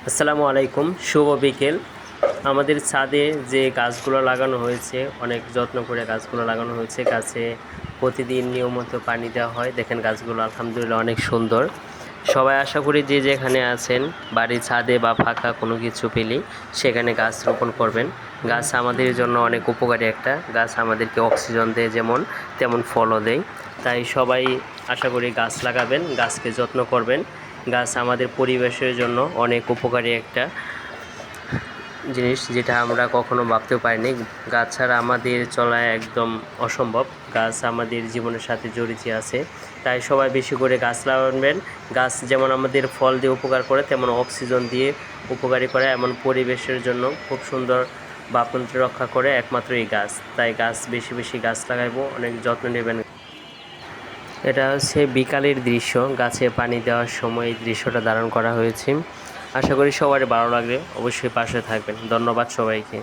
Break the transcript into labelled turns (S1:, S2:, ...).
S1: আসসালামু আলাইকুম, শুভ বিকেল। আমাদের ছাদে যে গাছগুলো লাগানো হয়েছে, অনেক যত্ন করে গাছগুলো লাগানো হয়েছে। গাছে প্রতিদিন নিয়মিত পানি দেওয়া হয়। দেখেন গাছগুলো আলহামদুলিল্লাহ অনেক সুন্দর। সবাই আশা করি যে যেখানে আছেন, বাড়ির ছাদে বা ফাঁকা কোনো কিছু পেলেই সেখানে গাছ রোপণ করবেন। গাছ আমাদের জন্য অনেক উপকারী একটা গাছ, আমাদেরকে অক্সিজেন দেয় যেমন, তেমন ফলও দেয়। তাই সবাই আশা করি গাছ লাগাবেন, গাছকে যত্ন করবেন। গাছ আমাদের পরিবেশের জন্য অনেক উপকারী একটা জিনিস, যেটা আমরা কখনো ভাবতেও পারিনি। গাছ ছাড়া আমাদের চলা একদম অসম্ভব। গাছ আমাদের জীবনের সাথে জড়িত আছে। তাই সবাই বেশি করে গাছ লাগাবেন। গাছ যেমন আমাদের ফল দিয়ে উপকার করে, তেমন অক্সিজেন দিয়ে উপকারী করে, এমন পরিবেশের জন্য খুব সুন্দর ভাবমূর্তি রক্ষা করে একমাত্র এই গাছ। তাই গাছ বেশি বেশি গাছ লাগাইবো, অনেক যত্ন নেবেন। এটা হচ্ছে বিকালের দৃশ্য, গাছে পানি দেওয়ার সময় এই দৃশ্যটা ধারণ করা হয়েছে। আশা করি সবারই ভালো লাগবে, অবশ্যই পাশে থাকবেন। ধন্যবাদ সবাইকে।